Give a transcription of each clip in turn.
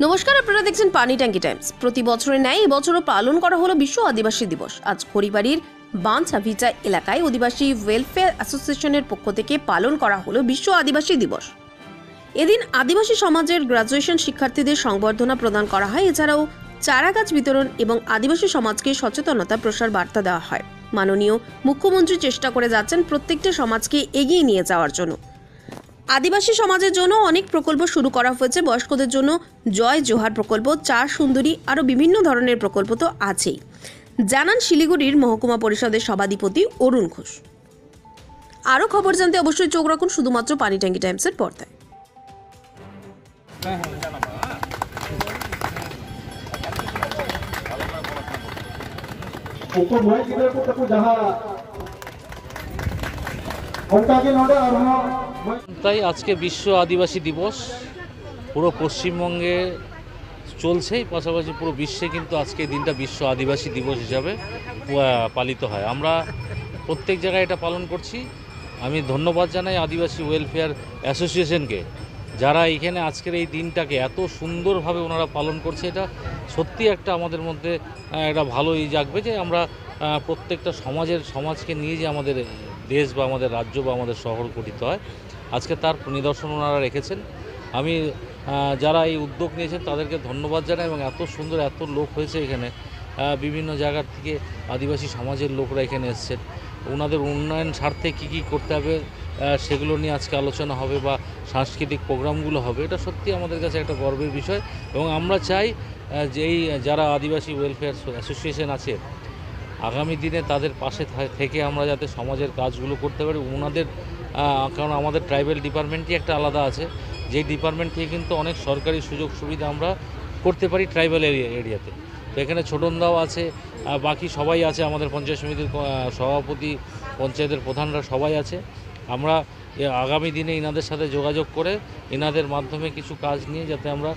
নমস্কার, আপনারা দেখছেন পানি ট্যাঙ্কি টাইমস। প্রতি বছরের ন্যায় এবছরও পালন করা হলো বিশ্ব আদিবাসী দিবস। আজ খড়িবাড়ির বাঞ্ছাভিচা এলাকায় আদিবাসী ওয়েলফেয়ার অ্যাসোসিয়েশনের পক্ষ থেকে পালন করা হলো বিশ্ব আদিবাসী দিবস। এদিন আদিবাসী সমাজের গ্রাজুয়েশন শিক্ষার্থীদের সংবর্ধনা প্রদান করা হয়। এছাড়াও চারা গাছ বিতরণ এবং আদিবাসী সমাজকে সচেতনতা প্রসার বার্তা দেওয়া হয়। মাননীয় মুখ্যমন্ত্রী চেষ্টা করে যাচ্ছেন প্রত্যেকটা সমাজকে এগিয়ে নিয়ে যাওয়ার জন্য। আদিবাসী সমাজের জন্য অনেক প্রকল্প শুরু করা হয়েছে। বয়স্কদের জন্য জয় জোহার প্রকল্প, চার সুন্দরী, আরও বিভিন্ন ধরনের প্রকল্প তো আছেই, জানান শিলিগুড়ির মহকুমা পরিষদের সভাধিপতি অরুণ ঘোষ। আরও খবর জানতে অবশ্যই চোখ রাখুন শুধুমাত্র পানি ট্যাঙ্কি টাইমসের পর্দায়। তাই আজকে বিশ্ব আদিবাসী দিবস পুরো পশ্চিমবঙ্গে চলছেই, পাশাপাশি পুরো বিশ্বে কিন্তু আজকে এই দিনটা বিশ্ব আদিবাসী দিবস হিসাবে পালিত হয়। আমরা প্রত্যেক জায়গায় এটা পালন করছি। আমি ধন্যবাদ জানাই আদিবাসী ওয়েলফেয়ার অ্যাসোসিয়েশনকে, যারা এখানে আজকের এই দিনটাকে এত সুন্দরভাবে ওনারা পালন করছে। এটা সত্যি একটা আমাদের মধ্যে একটা ভালোই জাগবে যে আমরা প্রত্যেকটা সমাজকে নিয়ে যে আমাদের দেশ বা আমাদের রাজ্য বা আমাদের শহর গঠিত হয়, আজকে তার নিদর্শন ওনারা রেখেছেন। আমি যারা এই উদ্যোগ নিয়েছেন তাদেরকে ধন্যবাদ জানাই। এবং এত সুন্দর এত লোক হয়েছে এখানে, বিভিন্ন জায়গার থেকে আদিবাসী সমাজের লোকরা এখানে এসছেন। ওনাদের উন্নয়ন স্বার্থে কী করতে হবে সেগুলো নিয়ে আজকে আলোচনা হবে বা সাংস্কৃতিক প্রোগ্রামগুলো হবে। এটা সত্যি আমাদের কাছে একটা গর্বের বিষয়। এবং আমরা চাই যে এই যারা আদিবাসী ওয়েলফেয়ার অ্যাসোসিয়েশন আছে, আগামী দিনে তাদের পাশে থেকে আমরা যাতে সমাজের কাজগুলো করতে পারি। ওনাদের কারণ আমাদের ট্রাইবাল ডিপার্টমেন্টই একটা আলাদা আছে, যেই ডিপার্টমেন্ট থেকে কিন্তু অনেক সরকারি সুযোগ সুবিধা আমরা করতে পারি ট্রাইবাল এরিয়াতে। তো এখানে ছোটনদাও আছে, বাকি সবাই আছে, আমাদের পঞ্চায়েত সমিতির সভাপতি, পঞ্চায়েতের প্রধানরা সবাই আছে। আমরা আগামী দিনে এনাদের সাথে যোগাযোগ করে এনাদের মাধ্যমে কিছু কাজ নিয়ে যাতে আমরা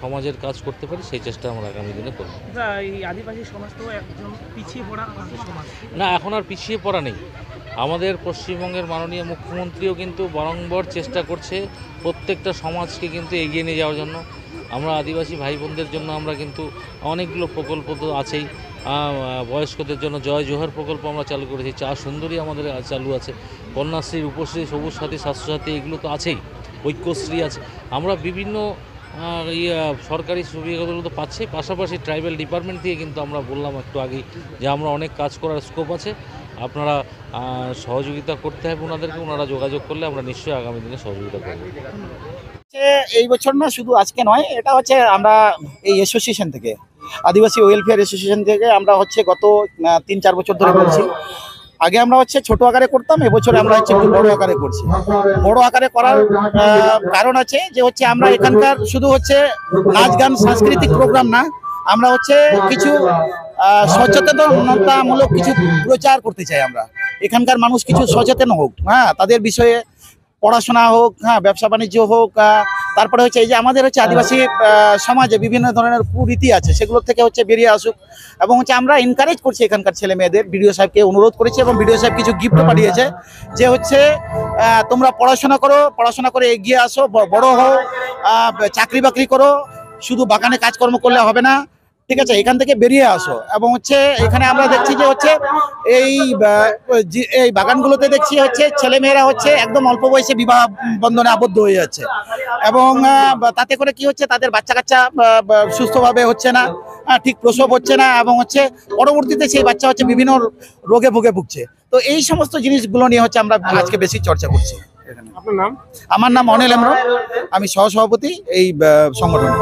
সমাজের কাজ করতে পারি, সেই চেষ্টা আমরা আগামী দিনে করব। এই আদিবাসী সমাজ তো একদম পিছিয়ে পড়া সমাজ না, এখন আর পিছিয়ে পড়া নেই। আমাদের পশ্চিমবঙ্গের মাননীয় মুখ্যমন্ত্রীও কিন্তু বারংবার চেষ্টা করছে প্রত্যেকটা সমাজকে কিন্তু এগিয়ে নিয়ে যাওয়ার জন্য। আমরা আদিবাসী ভাই বোনদের জন্য আমরা কিন্তু অনেকগুলো প্রকল্প তো আছেই। বয়স্কদের জন্য জয় জোহার প্রকল্প আমরা চালু করেছি, চার সুন্দরী আমাদের চালু আছে, কন্যাশ্রী, রূপশ্রী, সবুজ সাথী, স্বাস্থ্যসাথী, এগুলো তো আছেই, ঐক্যশ্রী আছে। আমরা বিভিন্ন সরকারি সুবিধাগুলো তো পাচ্ছি। পাশাপাশি ট্রাইবাল ডিপার্টমেন্ট থেকে কিন্তু আমরা বললাম একটু আগেই যে আমরা অনেক কাজ করার স্কোপ আছে। আপনারা সহযোগিতা করতে হবে ওনাদেরকে, ওনারা যোগাযোগ করলে আমরা নিশ্চয়ই আগামী দিনে সহযোগিতা করব। এই বছর না, শুধু আজকে নয়, এটা হচ্ছে আমরা এই অ্যাসোসিয়েশন থেকে, আদিবাসী ওয়েলফেয়ার অ্যাসোসিয়েশন থেকে আমরা হচ্ছে গত 3-4 বছর ধরে করছি। আগে আমরা হচ্ছে ছোট আকারে করতাম, এবছর আমরা হচ্ছে একটু বড় আকারে করছি। বড় আকারে করার কারণ আছে যে হচ্ছে আমরা এখানকার শুধু হচ্ছে নাচ গান সাংস্কৃতিক প্রোগ্রাম না, আমরা হচ্ছে কিছু সচেতনতামূলক কিছু প্রচার করতে চাই। আমরা এখানকার মানুষ কিছু সচেতন হোক, তাদের বিষয়ে পড়াশোনা হোক, ব্যবসা বাণিজ্য হোক। তারপরে হচ্ছে এই যে আমাদের হচ্ছে আদিবাসী সমাজে বিভিন্ন ধরনের কুরীতি আছে, সেগুলোর থেকে হচ্ছে বেরিয়ে আসুক। এবং হচ্ছে আমরা এনকারেজ করছি এখানকার ছেলে মেয়েদের, বিডিও সাহেবকে অনুরোধ করেছি এবং বিডিও সাহেব কিছু গিফট পাঠিয়েছে যে হচ্ছে তোমরা পড়াশোনা করে এগিয়ে আসো, বড় হও, চাকরি বাকরি করো, শুধু বাগানে কাজকর্ম করলে হবে না, ঠিক আছে, এখান থেকে বেরিয়ে আসো। এবং হচ্ছে এখানে আমরা দেখছি যে হচ্ছে এই বাগানগুলোতে দেখছি হচ্ছে ছেলেমেয়েরা হচ্ছে একদম অল্প বয়সে বিবাহ বন্ধনে আবদ্ধ হয়ে যাচ্ছে। এবং তাতে করে কি হচ্ছে, তাদের বাচ্চা কাচ্চা সুস্থভাবে হচ্ছে না, ঠিক প্রসব হচ্ছে না, এবং হচ্ছে পরবর্তীতে সেই বাচ্চা হচ্ছে বিভিন্ন রোগে ভুগছে। তো এই সমস্ত জিনিসগুলো নিয়ে হচ্ছে আমরা আজকে বেশি চর্চা করছি। আপনার নাম? আমার নাম অনিল হেমব্রম, আমি সহসভাপতি এই সংগঠনে।